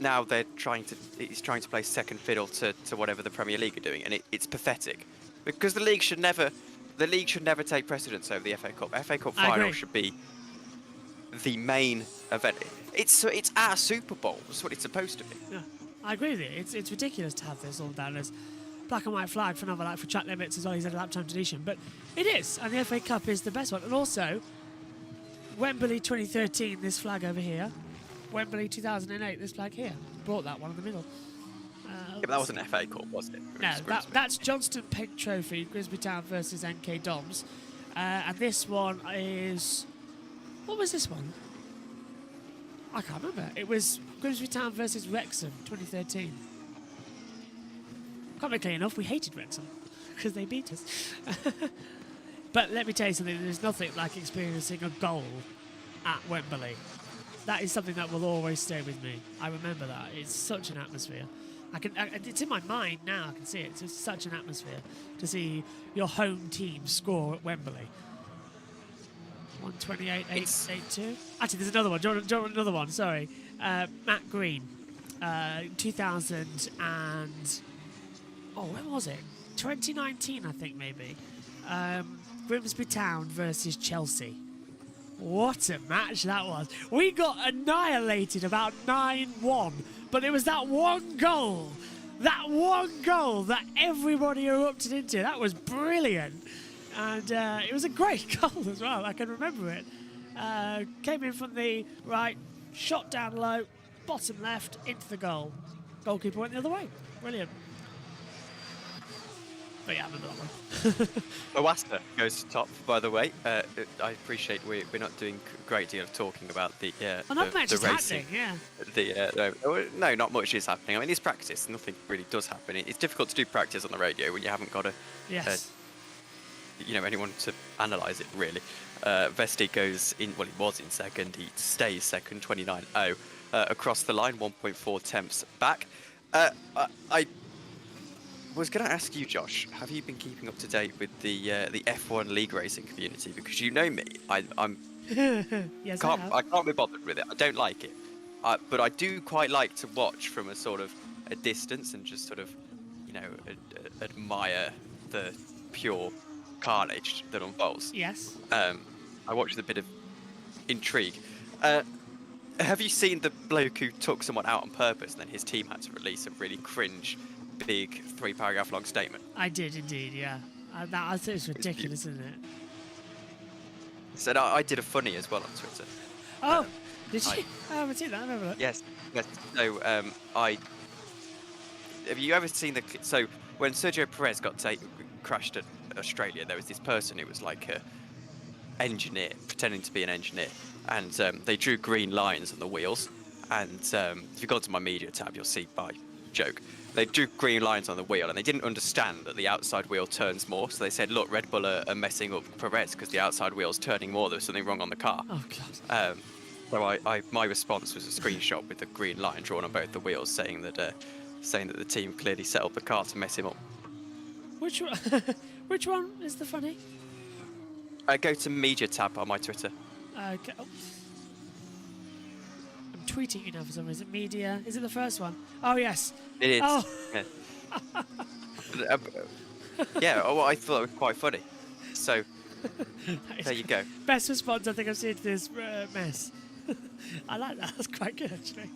now it's trying to play second fiddle to whatever the Premier League are doing, and it's pathetic because the league should never take precedence over the FA Cup. FA Cup I final agree. should be the main event. It's our Super Bowl. That's what it's supposed to be. Yeah, I agree with you. It's ridiculous to have this all down as black and white flag for another, like for track limits as well as a lap time deletion. But it is, and the FA Cup is the best one. And also, Wembley 2013, this flag over here. Wembley 2008, this flag here. Brought that one in the middle. Yeah, but that wasn't FA Cup, was it? It No, was Grimsby. that's Johnston Pink Trophy, Grimsby Town versus NK Doms. And this one is... What was this one? I can't remember. It was Grimsby Town versus Wrexham, 2013. Can't make clear enough, we hated Wrexham because they beat us. But let me tell you something, there's nothing like experiencing a goal at Wembley. That is something that will always stay with me. I remember that. It's such an atmosphere. It's in my mind now, I can see it. It's just such an atmosphere to see your home team score at Wembley. 128-8-2. Actually, there's another one. Do you want another one? Sorry. Matt Green. 2000 and... Oh, when was it? 2019, I think, maybe. Grimsby Town versus Chelsea. What a match that was. We got annihilated about 9-1. But it was that one goal. That one goal that everybody erupted into. That was brilliant. And it was a great goal as well. I can remember it. Came in from the right, shot down low, bottom left, into the goal. Goalkeeper went the other way. Brilliant. But yeah, I remember that one. Owasta goes to top, by the way. I appreciate we're not doing a great deal of talking about the Not much the is racing. happening, yeah. No, not much is happening. I mean, it's practice. Nothing really does happen. It's difficult to do practice on the radio when you haven't got Yes. anyone to analyse it really. Vesti goes in. Well, he was in second. He stays second, 29.0 across the line, 1.4 temps back. I was going to ask you, Josh, have you been keeping up to date with the F1 league racing community? Because you know me, I'm Yes, I have. I can't be bothered with it. I don't like it, but I do quite like to watch from a sort of a distance and just sort of, admire the pure carnage that unfolds. Yes. I watch with a bit of intrigue. Have you seen the bloke who took someone out on purpose and then his team had to release a really cringe, big 3-paragraph long statement? I did indeed, yeah. I thought it was ridiculous, isn't it? Said I did a funny as well on Twitter. Oh, did you? I haven't seen that. I remember that. Yes. So have you ever seen so when Sergio Perez crashed at Australia, there was this person who was like a engineer, pretending to be an engineer, and they drew green lines on the wheels. And if you go to my media tab, you'll see by joke. They drew green lines on the wheel, and they didn't understand that the outside wheel turns more. So they said, "Look, Red Bull are messing up Perez because the outside wheel's turning more. There's something wrong on the car." Oh, God. So my response was a screenshot with the green line drawn on both the wheels, saying that the team clearly set up the car to mess him up. Which one? Which one is the funny? Go to media tab on my Twitter. Okay. Oh. I'm tweeting you now for some reason. Media. Is it the first one? Oh, yes. It is. Oh. Yeah. Yeah. Well, I thought it was quite funny. So there you go. Best response I think I've seen to this mess. I like that. That's quite good, actually.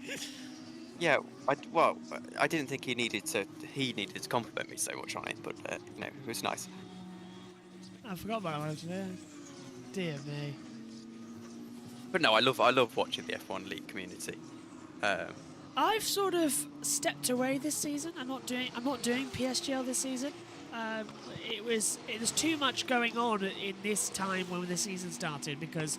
Yeah. I didn't think he needed to compliment me so much on it, but it was nice. I forgot about that one, actually. Dear me. But no, I love watching the F1 league community. I've sort of stepped away this season. I'm not doing PSGL this season. It was too much going on in this time when the season started, because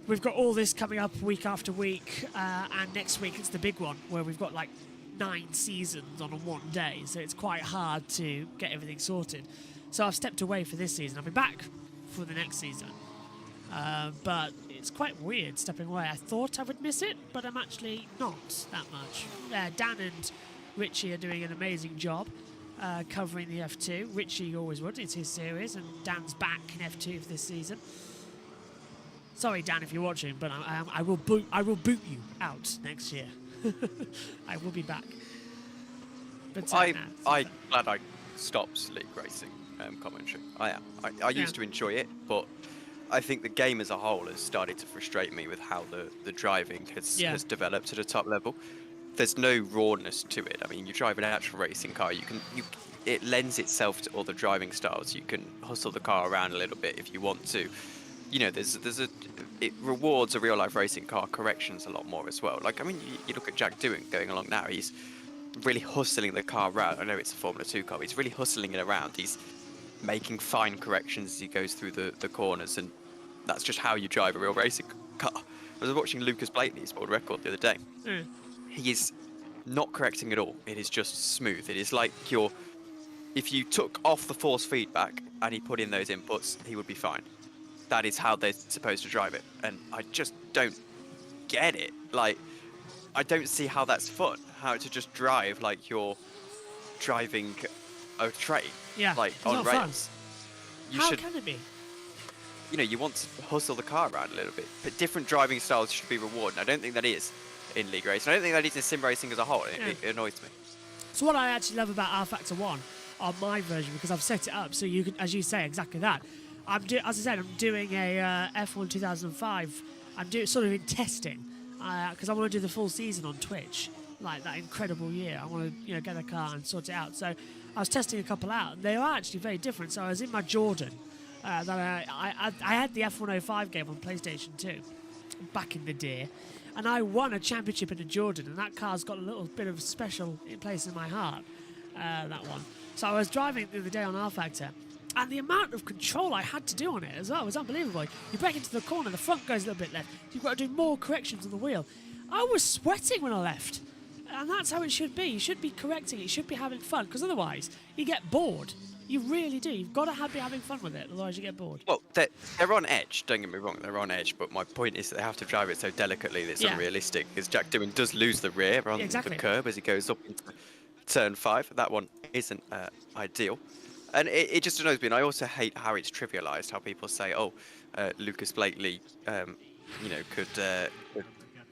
we've got all this coming up week after week, and next week it's the big one where we've got like 9 seasons on one day, so it's quite hard to get everything sorted. So I've stepped away for this season. I'll be back for the next season. But it's quite weird stepping away. I thought I would miss it, but I'm actually not that much. Dan and Richie are doing an amazing job covering the F2. Richie always would. It's his series, and Dan's back in F2 for this season. Sorry, Dan, if you're watching, but I will boot you out next year. I will be back. But I'm glad I stopped league racing commentary. I am. I used to enjoy it, but I think the game as a whole has started to frustrate me with how the driving has developed at a top level. There's no rawness to it. I mean, you drive an actual racing car, it lends itself to other driving styles. You can hustle the car around a little bit if you want to. It rewards a real life racing car corrections a lot more as well. Like, I mean, you look at Jack Doohan going along now. He's really hustling the car around. I know it's a Formula 2 car, but he's really hustling it around. He's making fine corrections as he goes through the corners, and that's just how you drive a real racing car. I was watching Lucas Blakeney's world record the other day. He is not correcting at all. It is just smooth. It is like if you took off the force feedback and he put in those inputs, he would be fine. That is how they're supposed to drive it, and I just don't get it. Like, I don't see how that's fun. How to just drive like you're driving a train, like on rails. How can it be? You want to hustle the car around a little bit, but different driving styles should be rewarded. I don't think that is in league racing. I don't think that is in sim racing as a whole. It annoys me. So what I actually love about R Factor 1 on my version, because I've set it up so you can, as you say, exactly that. As I said, I'm doing a F1 2005. I'm doing sort of in testing because I want to do the full season on Twitch, like that incredible year. I want to get a car and sort it out. So I was testing a couple out, and they are actually very different. So I was in my Jordan. That I had the F105 game on PlayStation 2 back in the day, And I won a championship in a Jordan, and that car's got a little bit of a special place in my heart, that one. So I was driving the other day on R Factor, and the amount of control I had to do on it as well was unbelievable. You break into the corner, the front goes a little bit left. You've got to do more corrections on the wheel. I was sweating when I left. And that's how it should be. You should be correcting it. You should be having fun, because otherwise you get bored. You really do. You've got to be having fun with it, otherwise you get bored. Well, they're on edge, don't get me wrong, they're on edge, but my point is that they have to drive it so delicately that it's unrealistic, because Jack Doohan does lose the rear on the curb as he goes up into turn 5. That one isn't ideal. And it just annoys me, and I also hate how it's trivialised, how people say, oh, Lucas Blakely,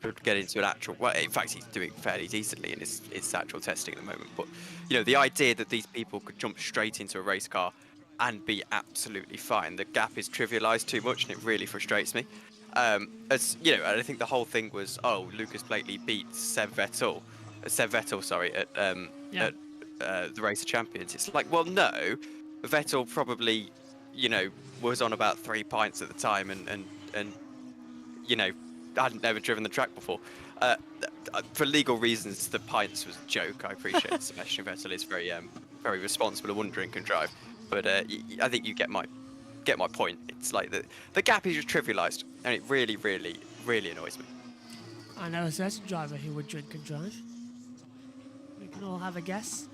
could get into an actual. Well, in fact, he's doing fairly decently in his actual testing at the moment. But the idea that these people could jump straight into a race car and be absolutely fine, the gap is trivialised too much, and it really frustrates me. And I think the whole thing was, oh, Lucas Blakely beat Seb Vettel, at the Race of Champions. It's like, well, no, Vettel probably, was on about 3 pints at the time, and hadn't never driven the track before. For legal reasons, the pints was a joke. I appreciate Sebastian Vettel is very responsible and wouldn't drink and drive. But I think you get my point. It's like the gap is just trivialised, and it really, really, really annoys me. I know a certain driver who would drink and drive. We can all have a guess.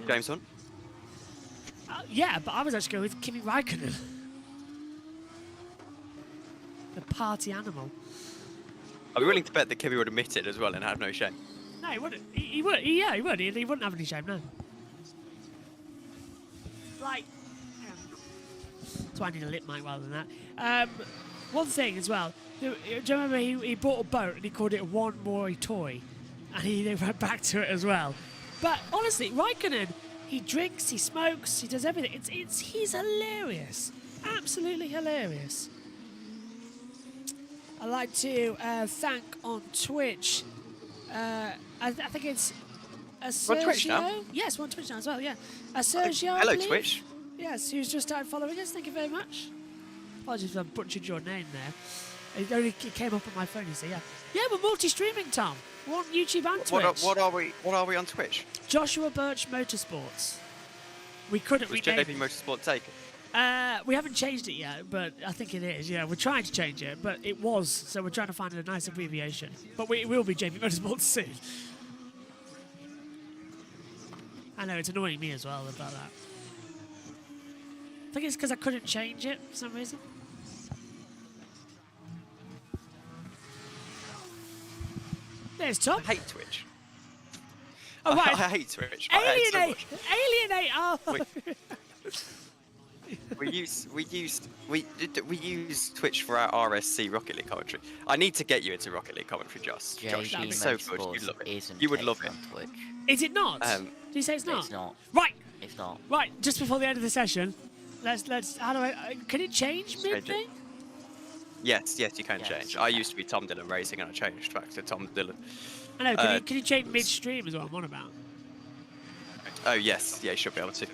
James Hunt? Yeah, but I was actually going with Kimi Raikkonen. The party animal. I'd be willing to bet that Kimi would admit it as well and have no shame. No, he wouldn't. He would. Yeah, he would. He wouldn't have any shame, no. Like, so I need a lip mic rather than that. One thing as well. Do you remember he bought a boat and he called it One More Toy, and he went back to it as well. But honestly, Raikkonen, he drinks, he smokes, he does everything. He's hilarious, absolutely hilarious. I'd like to thank on Twitch. I think it's Sergio. We're on Twitch now? Yes, we're on Twitch now as well. Yeah, Sergio. Hello, I believe. Twitch. Yes, who's just started following us. Thank you very much. Apologies if I butchered your name there. It came up on my phone. You see, yeah, we're multi-streaming, Tom. We're on YouTube and Twitch. What are we on Twitch? Joshua Birch Motorsports. We couldn't Was rename JP Motorsport taken? We haven't changed it yet, but I think it is. Yeah, we're trying to change it, but it was, so we're trying to find a nice abbreviation. But it will be JP Motorsports soon. I know, it's annoying me as well about that. I think it's because I couldn't change it for some reason. There's Tom. I hate Twitch. Oh, right. I hate Twitch. Alienate! Alienate! Oh. We use Twitch for our RSC Rocket League commentary. I need to get you into Rocket League commentary, Josh. It's so good. You'd love it. You would love it. Twitch. Is it not? Did you say it's not? It's not. Right. It's not. Right. Just before the end of the session, let's. How do I? Can it change mid thing? Yes, you can change. I used to be Tom Dillon Racing, and I changed back to Tom Dillon. I know. Can you change midstream as well? I'm on about. Oh yes, yeah, you should be able to.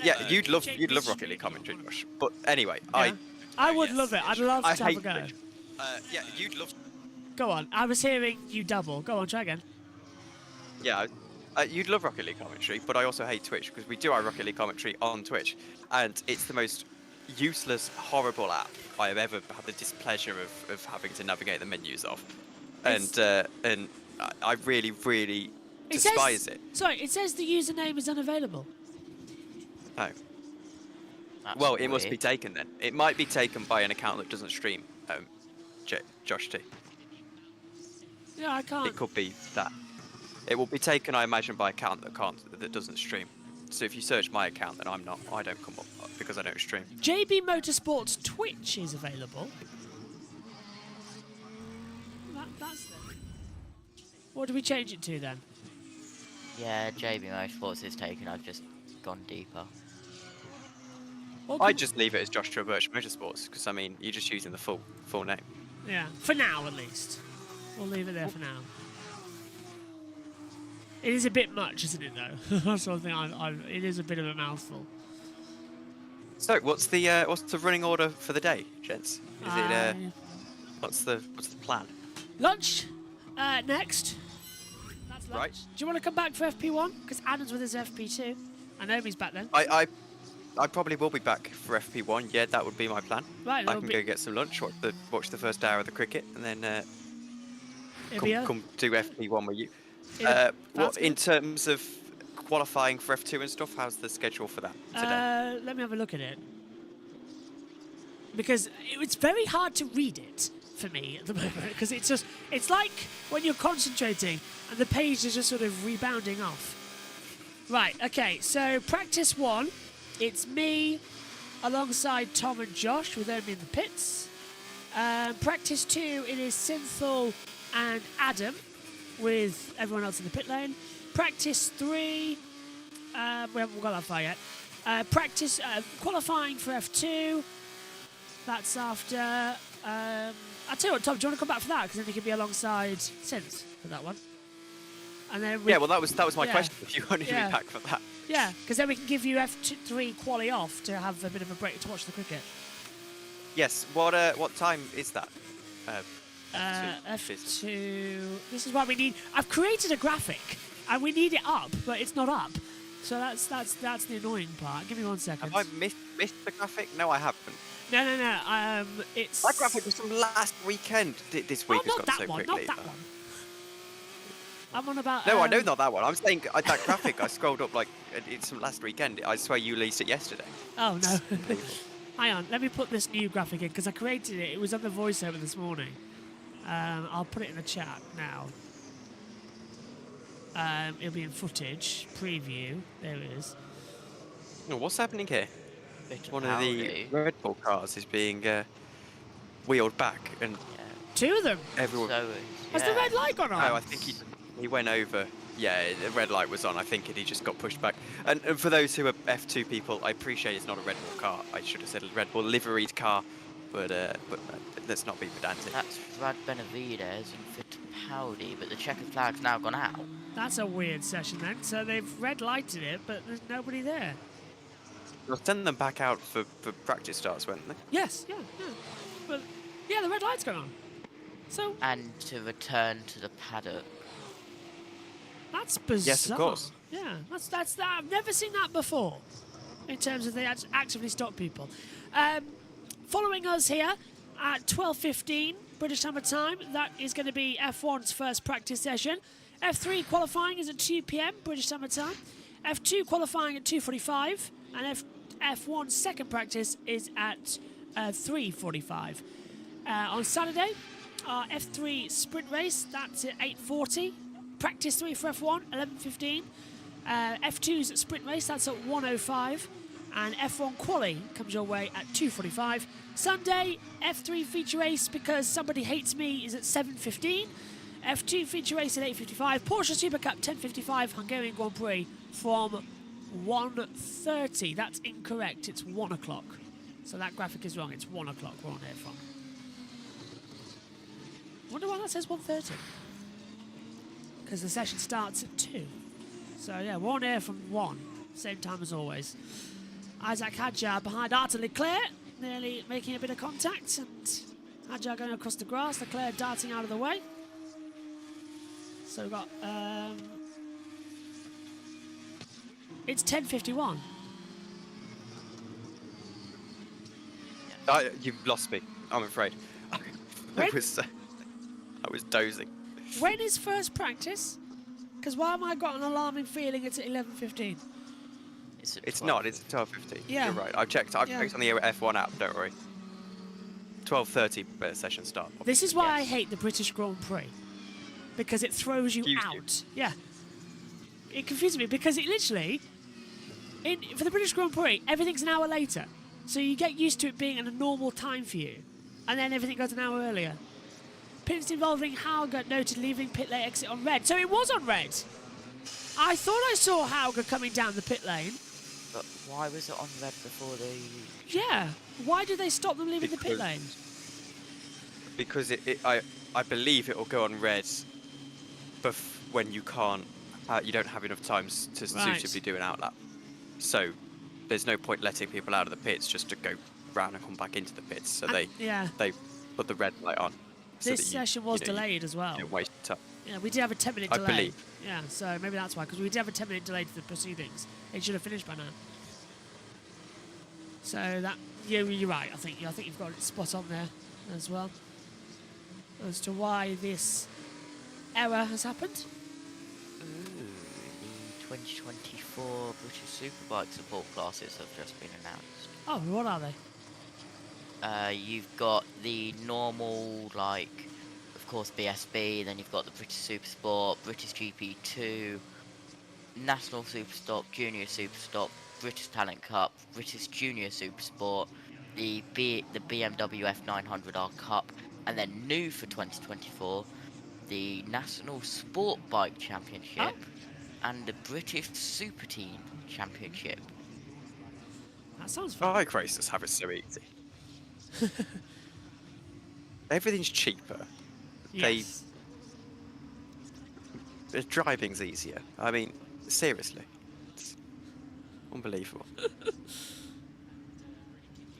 Yeah, you'd love Rocket League commentary, Josh. But anyway, yeah. I would love it. I'd love to have a go. Twitch. Yeah, you'd love. Go on. I was hearing you double. Go on, try again. Yeah, you'd love Rocket League commentary, but I also hate Twitch because we do our Rocket League commentary on Twitch, and it's the most useless, horrible app I have ever had the displeasure of having to navigate the menus of, and I really, really despise it. Sorry, it says the username is unavailable. Oh. That's Well, it weird. must be taken then. It might be taken by an account that doesn't stream. Josh T. Yeah, I can't. It could be that. It will be taken, I imagine, by an account that doesn't stream. So if you search my account, then I don't come up because I don't stream. JB Motorsports Twitch is available. That's it. What do we change it to then? Yeah, JB Motorsports is taken. I've just gone deeper. I just leave it as Joshua Birch Motorsports because I mean you're just using the full name. Yeah, for now at least. We'll leave it there for now. It is a bit much, isn't it? Though that's one thing. It is a bit of a mouthful. So what's the running order for the day, gents? Is it What's the plan? Lunch next. That's lunch. Right. Do you want to come back for FP1? Because Adam's with his FP2. I know he's back then. I probably will be back for FP1. Yeah, that would be my plan. Right, I it'll can be- go get some lunch, watch the first hour of the cricket, and then It'll be a- come do FP1 with you. Sounds What in good. terms of qualifying for F2 and stuff? How's the schedule for that today? Let me have a look at it. Because it's very hard to read it for me at the moment. Because it's like when you're concentrating and the page is just sort of rebounding off. Right, okay, so practice 1, it's me alongside Tom and Josh with them in the pits. Practice 2, it is Synthal and Adam with everyone else in the pit lane. Practice 3, we haven't got that far yet. Practice qualifying for F2. That's after. I'll tell you what, Tom. Do you want to come back for that? Because then you can be alongside Synth for that one. And then Yeah, well, that was my yeah. question. If you want to Yeah. be back for that. yeah, because then we can give you F3 quali off to have a bit of a break to watch the cricket. Yes. What time is that? F2. F2. This is why we need. I've created a graphic, and we need it up, but it's not up. So that's the annoying part. Give me 1 second. Have I missed the graphic? No, I haven't. No. It's That graphic was from last weekend. This week Oh, has not gone that so one. quickly. Not that one. I'm on about. No, I know not that one. I'm saying that graphic. I scrolled up like it's from last weekend. I swear you released it yesterday. Oh no. Hang on, let me put this new graphic in because I created it. It was on the voiceover this morning. I'll put it in the chat now. It'll be in footage preview. There it is. Oh, what's happening here? Bit of One of the howdy. Red Bull cars is being wheeled back, and Yeah. 2 of them. everyone. So Has the red light gone on? Oh, I think he went over. Yeah, the red light was on. I think he just got pushed back. And for those who are F2 people, I appreciate it's not a Red Bull car. I should have said a Red Bull liveried car, but let's not be pedantic. That's Brad Benavides and Fittipaldi, but the checkered flag's now gone out. That's a weird session then. So they've red lighted it, but there's nobody there. They'll send them back out for practice starts, won't they? Yes, yeah. But yeah, the red light's gone on. So And to return to the paddock. that's bizarre. Yes, of course. Yeah, that's that. I've never seen that before. In terms of they actively stop people. Following us here at 12:15 British Summer Time, that is going to be F1's first practice session. F3 qualifying is at 2 p.m. British Summer Time. F2 qualifying at 2:45, and F1's second practice is at 3:45. On Saturday, our F3 sprint race, that's at 8:40. Practice 3 for F1, 11:15. F2's sprint race, that's at 1:05. And F1 quali comes your way at 2:45. Sunday, F3 feature race, because somebody hates me, is at 7:15. F2 feature race at 8:55. Porsche Super Cup 10:55. Hungarian Grand Prix from 1:30. That's incorrect. It's 1 o'clock. So that graphic is wrong. It's 1 o'clock we're on here from. Wonder why that says 1:30. Because the session starts at 2. So yeah, we're on here from 1. Same time as always. Isaac Hadjar behind Arthur Leclerc, nearly making a bit of contact, and Hadjar going across the grass, Leclerc darting out of the way. So we've got, it's 10:51. You've lost me, I'm afraid. When? I was dozing. When is first practice? Because why have I got an alarming feeling it's at 11:15? It's, at It's 12. not, it's 12:15. Yeah. You're right, I've checked on the Yeah. F1 app, don't worry. 12:30 session start. This is why I Yes. hate the British Grand Prix. Because it throws you Confuse you. out. Yeah. It confuses me because it literally, for the British Grand Prix, everything's an hour later. So you get used to it being at a normal time for you. And then everything goes an hour earlier. Pits involving Hauger noted leaving pit lane exit on red. So it was on red. I thought I saw Hauger coming down the pit lane. But why was it on red before the... Yeah. Why did they stop them leaving the pit Because- lane? Because I believe it will go on red when you can't, you don't have enough time to Right. suitably do an outlap. So there's no point letting people out of the pits just to go round and come back into the pits. So Yeah. they put the red light on. so this that session was delayed as well. You don't waste time. Yeah, we did have a 10-minute I delay. believe. Yeah, so maybe that's why, because we did have a 10-minute delay to the proceedings. It should have finished by now. So that, yeah, you're right. I think you've got it spot on there as well as to why this error has happened. Ooh, the 2024 British Superbike support classes have just been announced. Oh, what are they? You've got the normal, like, of course, BSB, then you've got the British Supersport, British GP2, National Superstock, Junior Superstock, British Talent Cup, British Junior Supersport, the BMW F900R Cup, and then new for 2024, the National Sport Bike Championship and the British Super Team Championship. That sounds fun. Bike racers have it so easy. Everything's cheaper. Yes. The driving's easier. I mean, seriously. It's unbelievable.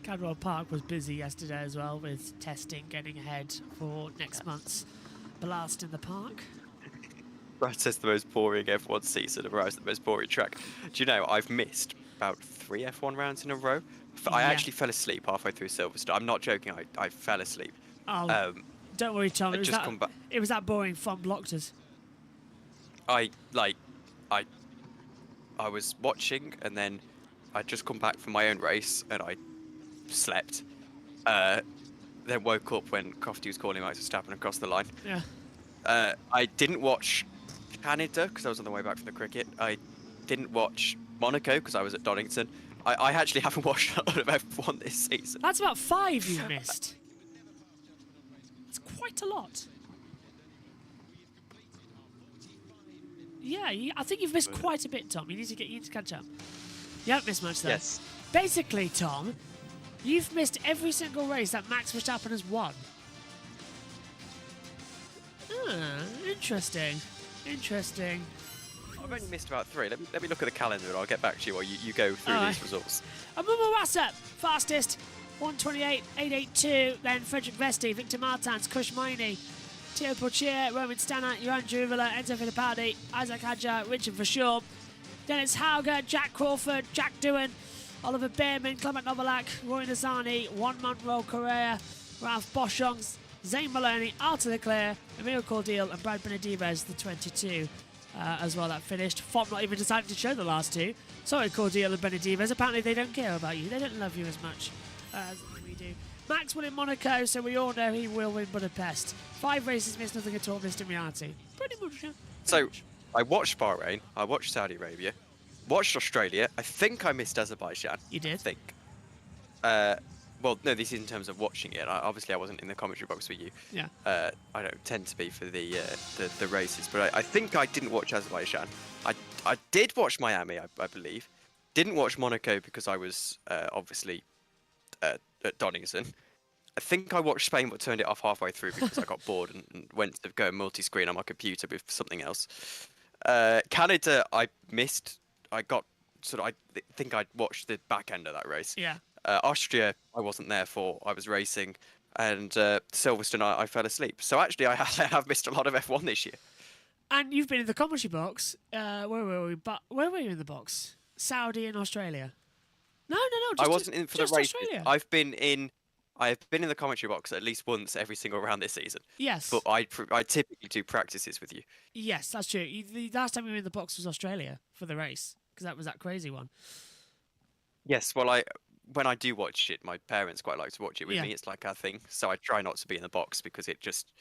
Cadwell Park was busy yesterday as well with testing, getting ahead for next month's Blast in the Park. Brad says the most boring F1 season, and Rise the most boring track. Do you know, I've missed about 3 F1 rounds in a row. I Yeah. actually fell asleep halfway through Silverstone. I'm not joking, I fell asleep. Oh, don't worry, Tom. I just come back. It was that boring fun blocked us. I was watching, and then I'd just come back from my own race, and I slept. Then woke up when Crofty was calling Max Verstappen across the line. Yeah. I didn't watch Canada because I was on the way back from the cricket. I didn't watch Monaco because I was at Donington. I actually haven't watched a lot of F1 this season. That's about 5 you missed. That's quite a lot. Yeah, I think you've missed quite a bit, Tom. You need to catch up. You haven't missed much, though. Yes. Basically, Tom, you've missed every single race that Max Verstappen has won. Interesting. Interesting. I've only missed about 3. Let me look at the calendar and I'll get back to you while you go through Alright. these results. Amuma Wassa, fastest, 128.882. Then Frederick Vesti, Victor Martins, Kush Maini, Theo Pochier, Roman Stannard, Johan Juvela, Enzo Fittipaldi, Isaac Hadjar, Richard Verschoor, Dennis Hauger, Jack Crawford, Jack Doohan, Oliver Behrman, Clement Novalak, Roy Nazani, Juan Manuel Correa, Ralph Boschong, Zane Maloney, Arthur Leclerc, Emilio Cordial, and Brad Benedivez, the 22 as well that finished. FOM not even decided to show the last 2. Sorry, Cordial and Benedivez. Apparently they don't care about you. They don't love you as much as we do. Max won in Monaco, so we all know he will win Budapest. 5 races missed, nothing at all missed in reality. Pretty much, yeah. So, I watched Bahrain, I watched Saudi Arabia, watched Australia. I think I missed Azerbaijan. You did? I think. Well, no, this is in terms of watching it. Obviously, I wasn't in the commentary box with you. Yeah. I don't tend to be for the races, but I think I didn't watch Azerbaijan. I did watch Miami, I believe. Didn't watch Monaco because I was obviously at Donington. I think I watched Spain but turned it off halfway through because I got bored and went to go multi-screen on my computer with something else. Canada, I missed. I think I watched the back end of that race. Yeah. Austria, I wasn't there for. I was racing. And Silverstone, I fell asleep. So actually, I have missed a lot of F1 this year. And you've been in the commentary box. Where were we? But where were you in the box? Saudi and Australia. No. I wasn't in for the race. Australia. I've been in the commentary box at least once every single round this season. Yes. But I typically do practices with you. Yes, that's true. The last time you were in the box was Australia for the race, because that was that crazy one. Yes, well, when I do watch it, my parents quite like to watch it with me. It's like our thing. So I try not to be in the box because it just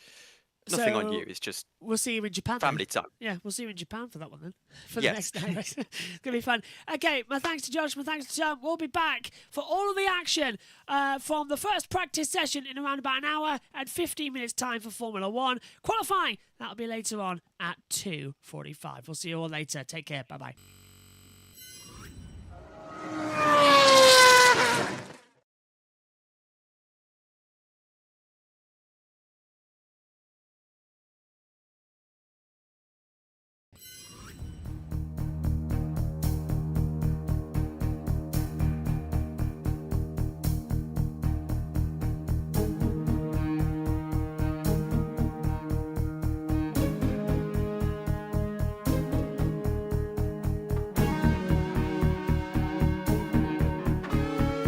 nothing on you. It's just we'll see you in Japan. Family time. Yeah, we'll see you in Japan for that one then. For the next day race. It's gonna be fun. Okay, my thanks to Josh, my thanks to Tom. We'll be back for all of the action from the first practice session in around about an hour and 15 minutes time for Formula 1. Qualifying, that'll be later on at 2:45. We'll see you all later. Take care. Bye-bye.